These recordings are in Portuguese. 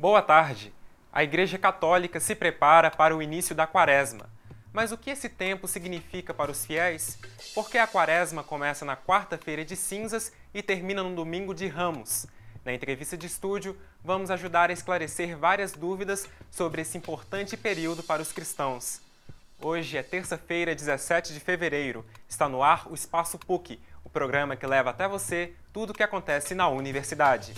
Boa tarde! A Igreja Católica se prepara para o início da Quaresma. Mas o que esse tempo significa para os fiéis? Por que a Quaresma começa na quarta-feira de cinzas e termina no domingo de Ramos? Na entrevista de estúdio, vamos ajudar a esclarecer várias dúvidas sobre esse importante período para os cristãos. Hoje é terça-feira, 17 de fevereiro. Está no ar o Espaço PUC, o programa que leva até você tudo o que acontece na universidade.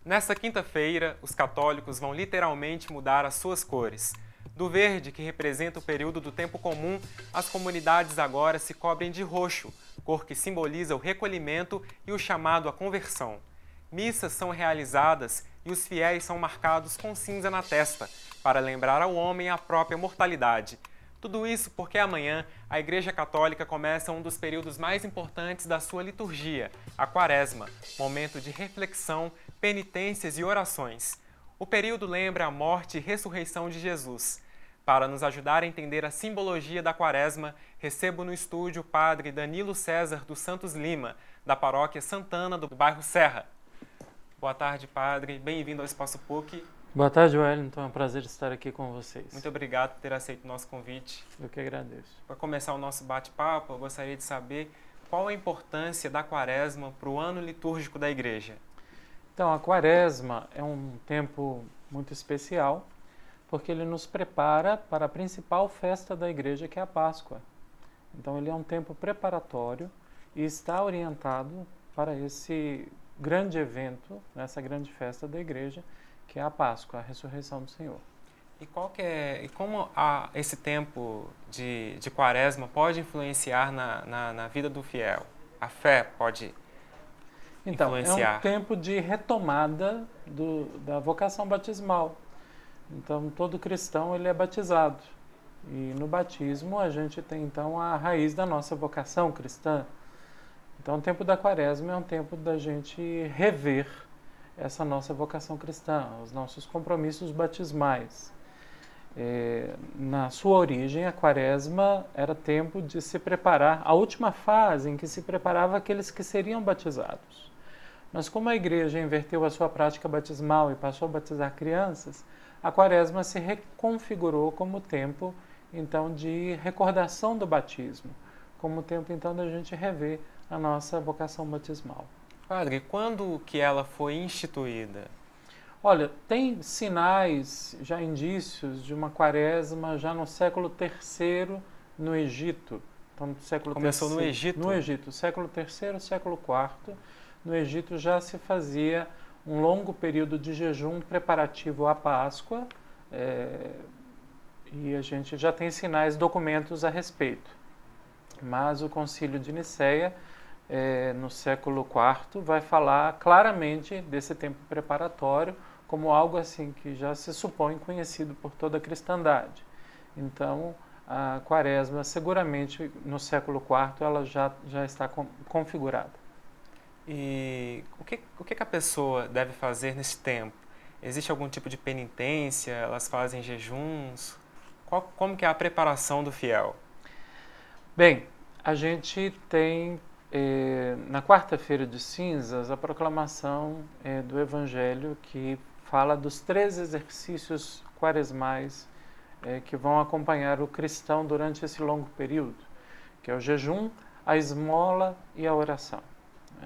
Nesta quinta-feira, os católicos vão literalmente mudar as suas cores. Do verde, que representa o período do tempo comum, as comunidades agora se cobrem de roxo, cor que simboliza o recolhimento e o chamado à conversão. Missas são realizadas e os fiéis são marcados com cinza na testa, para lembrar ao homem a própria mortalidade. Tudo isso porque amanhã a Igreja Católica começa um dos períodos mais importantes da sua liturgia, a Quaresma, momento de reflexão, penitências e orações. O período lembra a morte e ressurreição de Jesus. Para nos ajudar a entender a simbologia da Quaresma, recebo no estúdio o padre Danilo César dos Santos Lima, da paróquia Santana do bairro Serra. Boa tarde, padre. Bem-vindo ao Espaço PUC. Boa tarde, Wellington. É um prazer estar aqui com vocês. Muito obrigado por ter aceito o nosso convite. Eu que agradeço. Para começar o nosso bate-papo, eu gostaria de saber qual a importância da Quaresma para o ano litúrgico da Igreja. Então, a Quaresma é um tempo muito especial, porque ele nos prepara para a principal festa da Igreja, que é a Páscoa. Então, ele é um tempo preparatório e está orientado para esse grande evento, essa grande festa da Igreja, que é a Páscoa, a ressurreição do Senhor. E como esse tempo de Quaresma pode influenciar na vida do fiel? A fé pode influenciar? É um tempo de retomada da vocação batismal. Então, todo cristão ele é batizado. E no batismo a gente tem, então, a raiz da nossa vocação cristã. Então, o tempo da Quaresma é um tempo da gente rever essa nossa vocação cristã, os nossos compromissos batismais. Na sua origem, a Quaresma era tempo de se preparar, a última fase em que se preparava aqueles que seriam batizados. Mas como a Igreja inverteu a sua prática batismal e passou a batizar crianças, a Quaresma se reconfigurou como tempo, então, de recordação do batismo, como tempo, então, da gente rever a nossa vocação batismal. Padre, quando que ela foi instituída? Olha, tem sinais, já indícios de uma Quaresma já no século III no Egito. Então, no século Começou III, no Egito? No Egito, século III, século IV. No Egito já se fazia um longo período de jejum preparativo à Páscoa, e a gente já tem sinais, documentos a respeito. Mas o Concílio de Nicéia, no século IV, vai falar claramente desse tempo preparatório como algo assim que já se supõe conhecido por toda a cristandade. Então, a Quaresma, seguramente, no século IV, ela já está configurada. E o que a pessoa deve fazer nesse tempo? Existe algum tipo de penitência? Elas fazem jejuns? Como que é a preparação do fiel? Bem, a gente tem na quarta-feira de cinzas a proclamação do Evangelho, que fala dos 3 exercícios quaresmais que vão acompanhar o cristão durante esse longo período, que é o jejum, a esmola e a oração.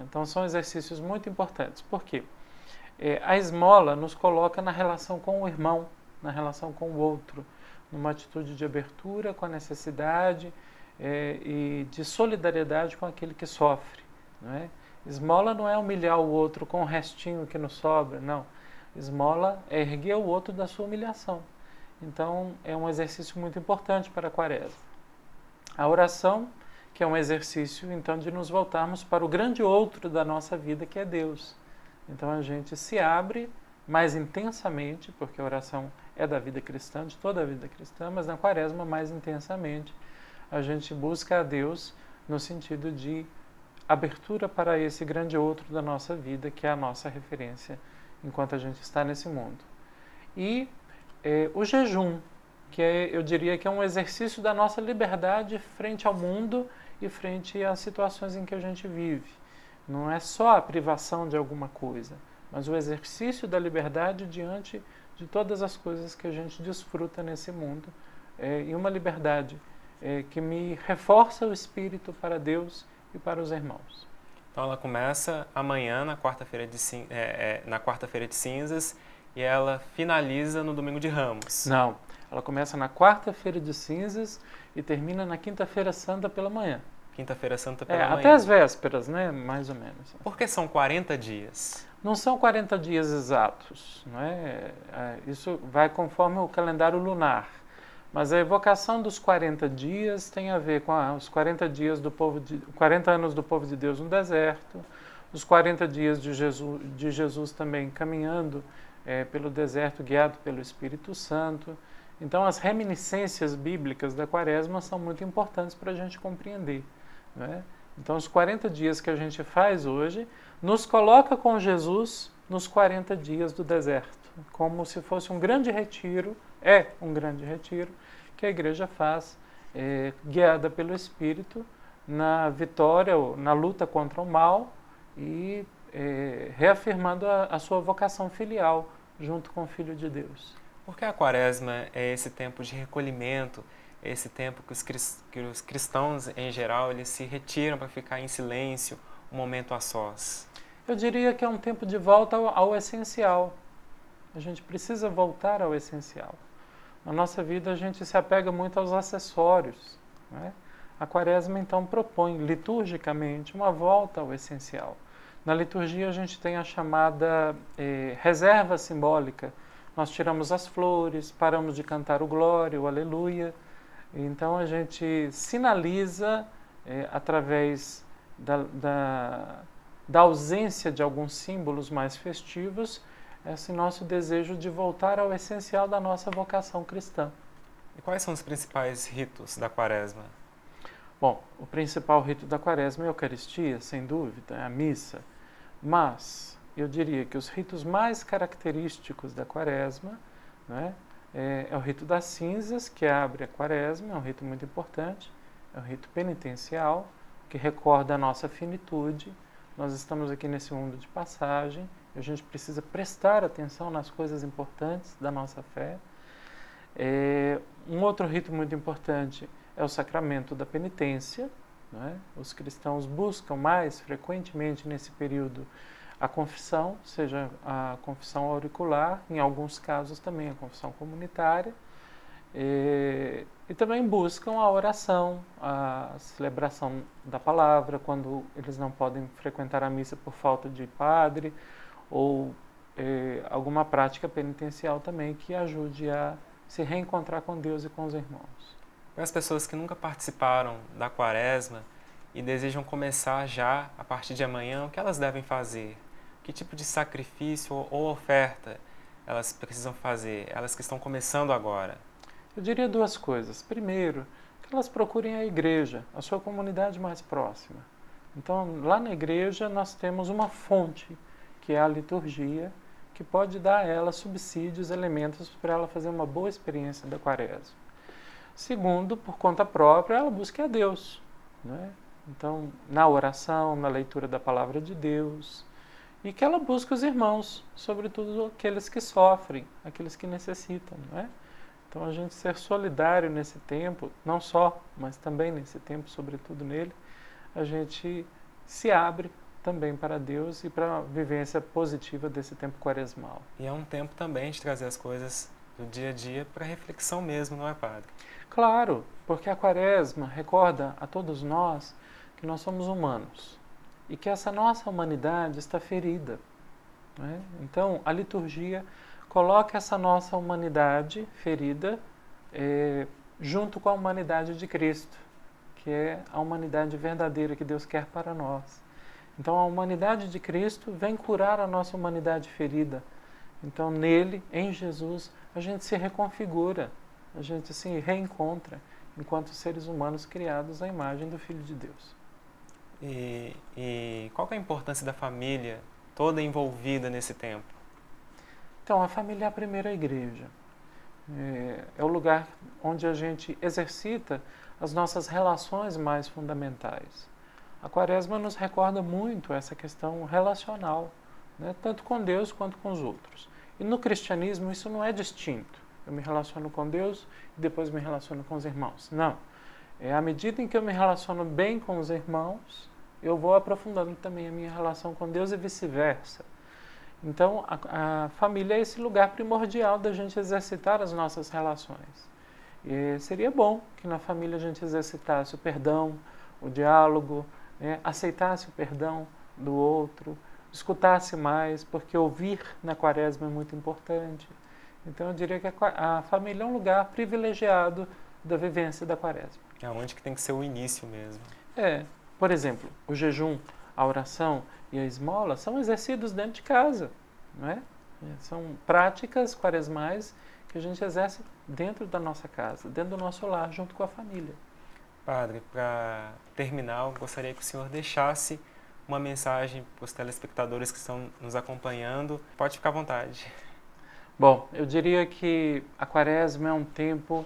Então são exercícios muito importantes. Por quê? A esmola nos coloca na relação com o irmão, na relação com o outro, numa atitude de abertura com a necessidade e de solidariedade com aquele que sofre. Não é? Esmola não é humilhar o outro com o restinho que nos sobra, não. Esmola é erguer o outro da sua humilhação. Então, é um exercício muito importante para a Quaresma. A oração, que é um exercício, então, de nos voltarmos para o grande outro da nossa vida, que é Deus. Então, a gente se abre mais intensamente, porque a oração é da vida cristã, de toda a vida cristã, mas na Quaresma mais intensamente, a gente busca a Deus no sentido de abertura para esse grande outro da nossa vida, que é a nossa referência enquanto a gente está nesse mundo. E o jejum, que eu diria que é um exercício da nossa liberdade frente ao mundo e frente às situações em que a gente vive. Não é só a privação de alguma coisa, mas o exercício da liberdade diante de todas as coisas que a gente desfruta nesse mundo, e uma liberdade que me reforça o espírito para Deus e para os irmãos. Então ela começa amanhã, na quarta-feira de cinzas, e ela finaliza no domingo de Ramos. Não, ela começa na quarta-feira de cinzas e termina na quinta-feira santa pela manhã. Quinta-feira santa pela manhã. Até as vésperas, né? Mais ou menos. Por que são 40 dias? Não são 40 dias exatos, não é? Isso vai conforme o calendário lunar. Mas a evocação dos 40 dias tem a ver com os 40 dias 40 anos do povo de Deus no deserto, os 40 dias de Jesus também caminhando pelo deserto, guiado pelo Espírito Santo. Então, as reminiscências bíblicas da Quaresma são muito importantes para a gente compreender, não é? Então, os 40 dias que a gente faz hoje nos coloca com Jesus nos 40 dias do deserto, como se fosse um grande retiro, um grande retiro que a igreja faz, guiada pelo Espírito, na vitória, na luta contra o mal e reafirmando a sua vocação filial junto com o Filho de Deus. Porque a Quaresma é esse tempo de recolhimento, esse tempo que os cristãos em geral eles se retiram para ficar em silêncio, um momento a sós? Eu diria que é um tempo de volta ao essencial. A gente precisa voltar ao essencial. Na nossa vida a gente se apega muito aos acessórios, né? A Quaresma então propõe liturgicamente uma volta ao essencial. Na liturgia a gente tem a chamada reserva simbólica. Nós tiramos as flores, paramos de cantar o glória, o aleluia. Então a gente sinaliza através da ausência de alguns símbolos mais festivos esse nosso desejo de voltar ao essencial da nossa vocação cristã. E quais são os principais ritos da Quaresma? Bom, o principal rito da Quaresma é a Eucaristia, sem dúvida, é a missa. Mas eu diria que os ritos mais característicos da Quaresma, né, é o rito das cinzas, que abre a Quaresma, é um rito muito importante, é um rito penitencial, que recorda a nossa finitude. Nós estamos aqui nesse mundo de passagem, a gente precisa prestar atenção nas coisas importantes da nossa fé. Um outro rito muito importante é o sacramento da penitência, né? Os cristãos buscam mais frequentemente nesse período a confissão, seja a confissão auricular, em alguns casos também a confissão comunitária, e também buscam a oração, a celebração da palavra, quando eles não podem frequentar a missa por falta de padre, ou alguma prática penitencial também que ajude a se reencontrar com Deus e com os irmãos. Para as pessoas que nunca participaram da Quaresma e desejam começar já a partir de amanhã, o que elas devem fazer? Que tipo de sacrifício ou oferta elas precisam fazer, elas que estão começando agora? Eu diria duas coisas. Primeiro, que elas procurem a igreja, a sua comunidade mais próxima. Então, lá na igreja nós temos uma fonte, que é a liturgia, que pode dar a ela subsídios, elementos para ela fazer uma boa experiência da Quaresma. Segundo, por conta própria, ela busque a Deus, né? Então, na oração, na leitura da palavra de Deus, e que ela busque os irmãos, sobretudo aqueles que sofrem, aqueles que necessitam, não é? Então, a gente ser solidário nesse tempo, não só, mas também nesse tempo, sobretudo nele, a gente se abre também para Deus e para a vivência positiva desse tempo quaresmal. E é um tempo também de trazer as coisas do dia a dia para reflexão mesmo, não é, padre? Claro, porque a Quaresma recorda a todos nós que nós somos humanos e que essa nossa humanidade está ferida, né? Então, a liturgia coloca essa nossa humanidade ferida junto com a humanidade de Cristo, que é a humanidade verdadeira que Deus quer para nós. Então, a humanidade de Cristo vem curar a nossa humanidade ferida. Então, nele, em Jesus, a gente se reconfigura, a gente se reencontra enquanto seres humanos criados à imagem do Filho de Deus. E qual que é a importância da família toda envolvida nesse tempo? Então, a família é a primeira igreja. É o lugar onde a gente exercita as nossas relações mais fundamentais. A Quaresma nos recorda muito essa questão relacional, né? Tanto com Deus quanto com os outros. E no cristianismo isso não é distinto. Eu me relaciono com Deus e depois me relaciono com os irmãos. Não. À medida em que eu me relaciono bem com os irmãos, eu vou aprofundando também a minha relação com Deus e vice-versa. Então, a família é esse lugar primordial da gente exercitar as nossas relações. E seria bom que na família a gente exercitasse o perdão, o diálogo, né? Aceitasse o perdão do outro, escutasse mais, porque ouvir na Quaresma é muito importante. Então, eu diria que a família é um lugar privilegiado da vivência da Quaresma. É onde que tem que ser o início mesmo. Por exemplo, o jejum, a oração e a esmola são exercidos dentro de casa, não é? São práticas quaresmais que a gente exerce dentro da nossa casa, dentro do nosso lar, junto com a família. Padre, para terminar, eu gostaria que o senhor deixasse uma mensagem para os telespectadores que estão nos acompanhando. Pode ficar à vontade. Bom, eu diria que a Quaresma é um tempo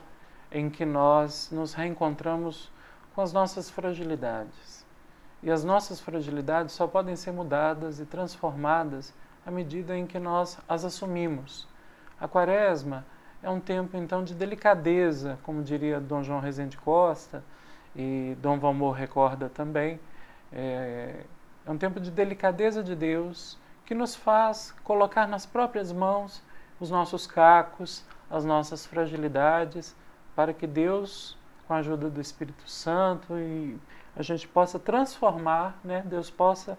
em que nós nos reencontramos com as nossas fragilidades. E as nossas fragilidades só podem ser mudadas e transformadas à medida em que nós as assumimos. A Quaresma é um tempo, então, de delicadeza, como diria Dom João Rezende Costa, e Dom Valmor recorda também. É um tempo de delicadeza de Deus, que nos faz colocar nas próprias mãos os nossos cacos, as nossas fragilidades, para que Deus, com a ajuda do Espírito Santo, e a gente possa transformar, né? Deus possa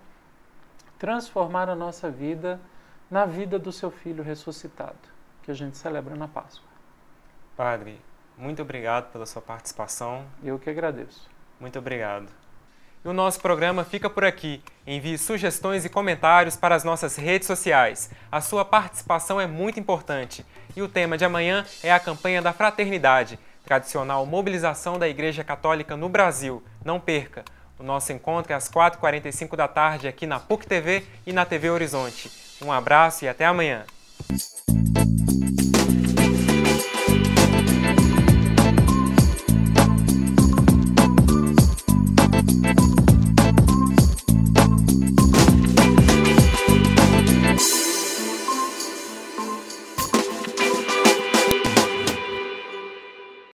transformar a nossa vida na vida do seu Filho ressuscitado, que a gente celebra na Páscoa. Padre, muito obrigado pela sua participação. Eu que agradeço. Muito obrigado. E o nosso programa fica por aqui. Envie sugestões e comentários para as nossas redes sociais. A sua participação é muito importante. E o tema de amanhã é a campanha da fraternidade, tradicional mobilização da Igreja Católica no Brasil. Não perca! O nosso encontro é às 4h45 da tarde aqui na PUC TV e na TV Horizonte. Um abraço e até amanhã!